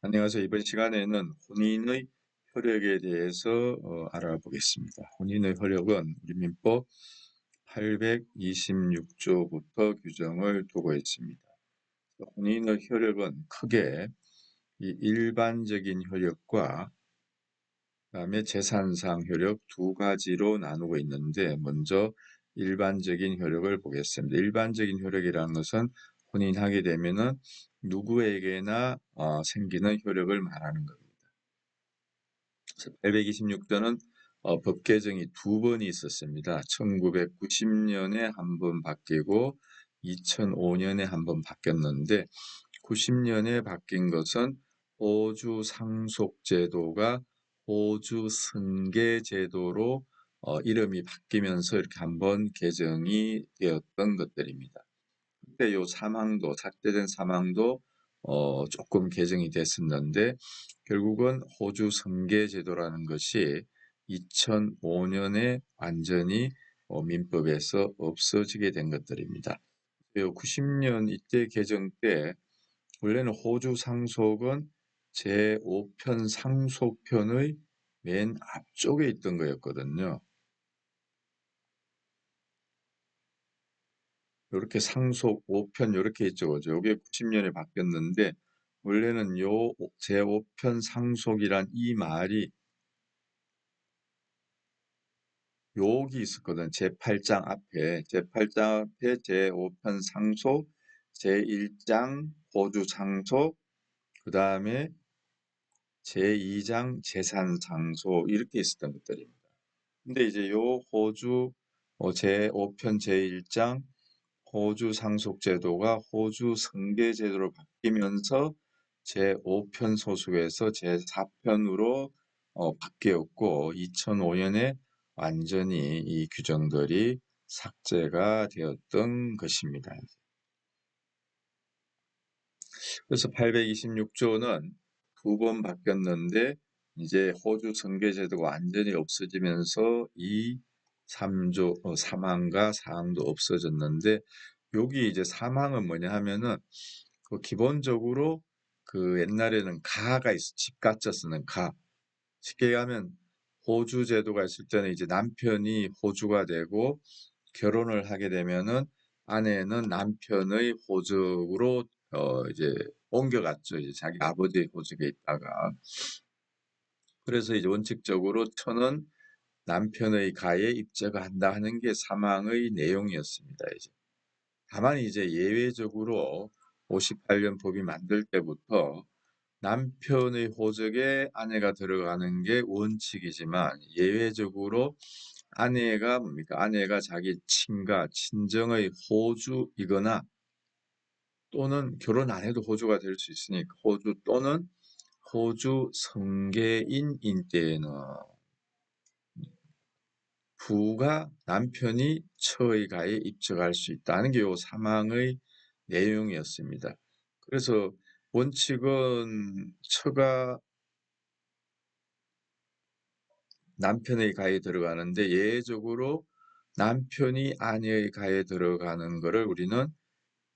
안녕하세요. 이번 시간에는 혼인의 효력에 대해서 알아보겠습니다. 혼인의 효력은 우리 민법 826조부터 규정을 두고 있습니다. 혼인의 효력은 크게 이 일반적인 효력과 그다음에 재산상 효력 두 가지로 나누고 있는데, 먼저 일반적인 효력을 보겠습니다. 일반적인 효력이라는 것은 혼인하게 되면은 누구에게나 생기는 효력을 말하는 겁니다. 826조는 법 개정이 두 번이 있었습니다. 1990년에 한 번 바뀌고 2005년에 한 번 바뀌었는데, 90년에 바뀐 것은 호주 상속제도가 호주 승계제도로 이름이 바뀌면서 이렇게 한 번 개정이 되었던 것들입니다. 그때 요 사망도, 삭제된 사망도 조금 개정이 됐었는데, 결국은 호주 승계제도라는 것이 2005년에 완전히 민법에서 없어지게 된 것들입니다. 90년 이때 개정 때 원래는 호주 상속은 제5편 상속편의 맨 앞쪽에 있던 거였거든요. 이렇게 상속 5편 이렇게 있죠. 그죠? 이게 90년에 바뀌었는데, 원래는 요 제5편 상속이란 이 말이 여기 있었거든. 제8장 앞에. 제8장 앞에 제5편 상속, 제1장 호주 상속, 그 다음에 제2장 재산 상속 이렇게 있었던 것들입니다. 근데 이제 요 호주 제5편 제1장 호주 상속제도가 호주 승계제도로 바뀌면서 제5편 소속에서 제4편으로 바뀌었고, 2005년에 완전히 이 규정들이 삭제가 되었던 것입니다. 그래서 826조는 두 번 바뀌었는데, 이제 호주 승계제도가 완전히 없어지면서 이 3조 사망과 사항도 없어졌는데, 여기 이제 사망은 뭐냐 하면은 그 기본적으로 그 옛날에는 가가 집가짜 쓰는 가. 쉽게 하면 호주 제도가 있을 때는 이제 남편이 호주가 되고 결혼을 하게 되면은 아내는 남편의 호적으로 이제 옮겨갔죠. 이제 자기 아버지의 호적에 있다가. 그래서 이제 원칙적으로 처는 남편의 가에 입제가 한다 하는 게 사망의 내용이었습니다. 이제. 다만 이제 예외적으로 58년 법이 만들 때부터 남편의 호적에 아내가 들어가는 게 원칙이지만, 예외적으로 아내가 뭡니까? 아내가 자기 친가, 친정의 호주이거나 또는 결혼 안 해도 호주가 될 수 있으니까 호주 또는 호주 성계인인 때에는 부가 남편이 처의 가에 입적할 수 있다는 게 요 사망의 내용이었습니다. 그래서 원칙은 처가 남편의 가에 들어가는데, 예외적으로 남편이 아내의 가에 들어가는 것을 우리는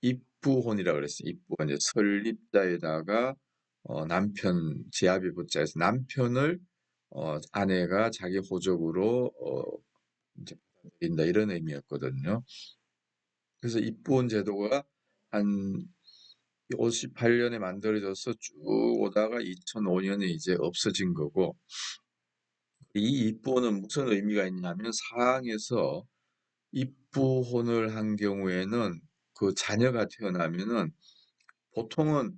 입부혼이라고 그랬어요. 입부가 이제 설립자에다가 남편 지아비 부자에서 남편을 아내가 자기 호적으로 이제 받아들인다 이런 의미였거든요. 그래서 입부혼 제도가 한 58년에 만들어져서 쭉 오다가 2005년에 이제 없어진 거고, 이 입부혼은 무슨 의미가 있냐면 사항에서 입부혼을 한 경우에는 그 자녀가 태어나면은 보통은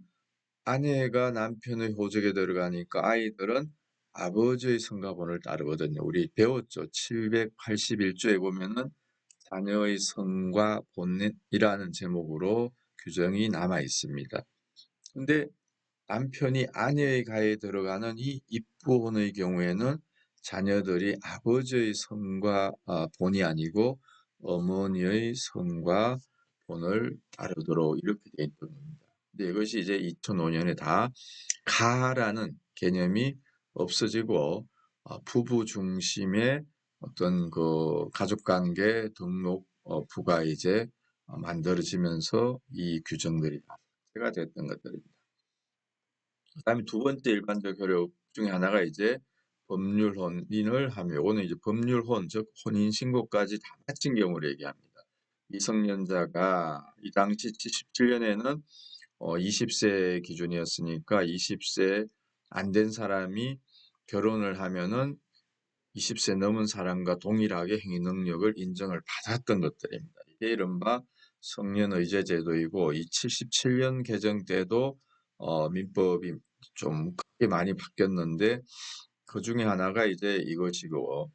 아내가 남편의 호적에 들어가니까 아이들은 아버지의 성가본을 따르거든요. 우리 배웠죠. 781조에 보면은 자녀의 성과 본이라는 제목으로 규정이 남아 있습니다. 근데 남편이 아내의 가에 들어가는 이 입부혼의 경우에는 자녀들이 아버지의 성과 본이 아니고 어머니의 성과 본을 따르도록 이렇게 되어 있던 겁니다. 근데 이것이 이제 2005년에 다 가라는 개념이 없어지고 부부 중심의 어떤 그 가족관계 등록 부가 이제 만들어지면서 이 규정들이 다 삭제가 됐던 것들입니다. 그다음에 두 번째 일반적 효력 중에 하나가 이제 법률 혼인을 하며, 요거는 이제 법률 혼, 즉 혼인 신고까지 다 마친 경우를 얘기합니다. 미성년자가 이 당시 77년에는 20세 기준이었으니까 20세 안 된 사람이 결혼을 하면은 20세 넘은 사람과 동일하게 행위 능력을 인정을 받았던 것들입니다. 이게 이른바 성년의제 제도이고, 이 77년 개정 때도 민법이 좀 크게 많이 바뀌었는데, 그 중에 하나가 이제 이것이고,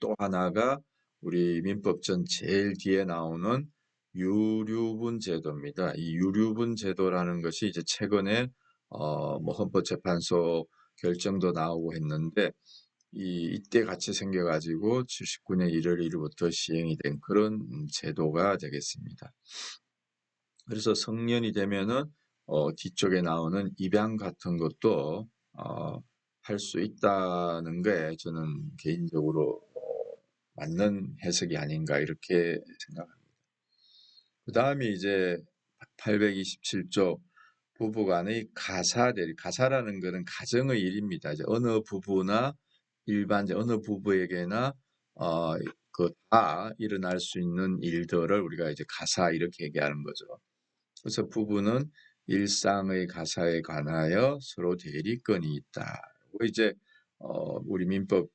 또 하나가 우리 민법전 제일 뒤에 나오는 유류분 제도입니다. 이 유류분 제도라는 것이 이제 최근에 뭐 헌법재판소 결정도 나오고 했는데, 이때 같이 생겨가지고 79년 1월 1일부터 시행이 된 그런 제도가 되겠습니다. 그래서 성년이 되면은 뒤쪽에 나오는 입양 같은 것도 할 수 있다는 게 저는 개인적으로 맞는 해석이 아닌가 이렇게 생각합니다. 그 다음에 이제 827조 부부간의 가사대리, 가사라는 것은 가정의 일입니다. 이제 어느 부부나 어느 부부에게나 다 일어날 수 있는 일들을 우리가 이제 가사 이렇게 얘기하는 거죠. 그래서 부부는 일상의 가사에 관하여 서로 대리권이 있다. 이제 우리 민법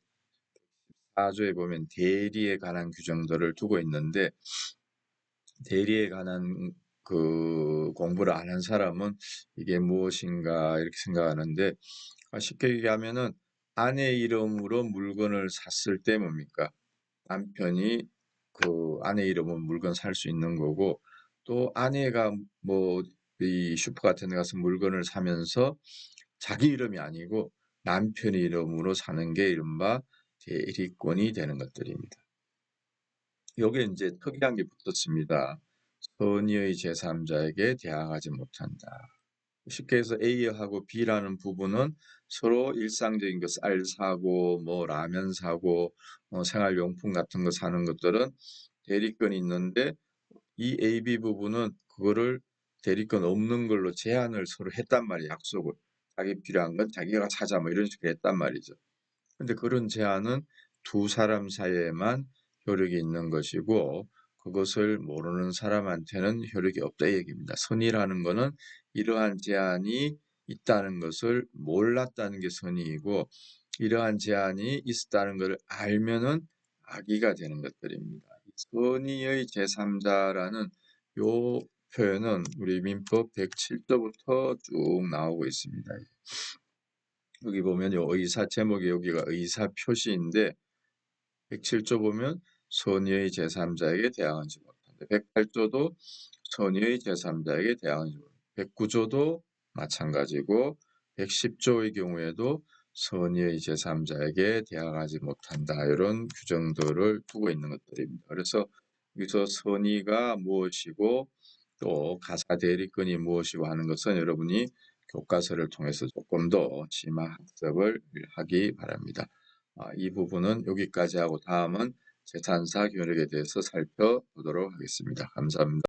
4조에 보면 대리에 관한 규정들을 두고 있는데, 대리에 관한 그 공부를 안 한 사람은 이게 무엇인가 이렇게 생각하는데, 쉽게 얘기하면은 아내 이름으로 물건을 샀을 때 뭡니까? 남편이 그 아내 이름으로 물건 살 수 있는 거고, 또 아내가 뭐 이 슈퍼 같은 데 가서 물건을 사면서 자기 이름이 아니고 남편 이름으로 사는 게 이른바 대리권이 되는 것들입니다. 여기에 이제 특이한 게 붙었습니다. 선의의 제3자에게 대항하지 못한다. 쉽게 해서 A하고 B라는 부부는 서로 일상적인 거, 쌀 사고, 뭐 라면 사고, 생활용품 같은 거 사는 것들은 대리권이 있는데, 이 A, B 부부는 그거를 대리권 없는 걸로 제한을 서로 했단 말이에요. 약속을. 자기 필요한 건 자기가 사자 뭐 이런 식으로 했단 말이죠. 근데 그런 제한은 두 사람 사이에만 효력이 있는 것이고, 그것을 모르는 사람한테는 효력이 없다 이 얘기입니다. 선의라는 것은 이러한 제한이 있다는 것을 몰랐다는 게 선의이고, 이러한 제한이 있었다는 것을 알면은 악의가 되는 것들입니다. 선의의 제3자라는 요 표현은 우리 민법 107조부터 쭉 나오고 있습니다. 여기 보면 요 의사 제목이 여기가 의사 표시인데, 107조 보면 선의의 제3자에게 대항하지 못한다. 108조도 선의의 제3자에게 대항하지 못한다. 109조도 마찬가지고 110조의 경우에도 선의의 제3자에게 대항하지 못한다. 이런 규정들을 두고 있는 것들입니다. 그래서 여기서 선의가 무엇이고 또 가사 대리권이 무엇이고 하는 것은 여러분이 교과서를 통해서 조금 더 심화 학습을 하기 바랍니다. 이 부분은 여기까지 하고 다음은 제3사 교육에 대해서 살펴보도록 하겠습니다. 감사합니다.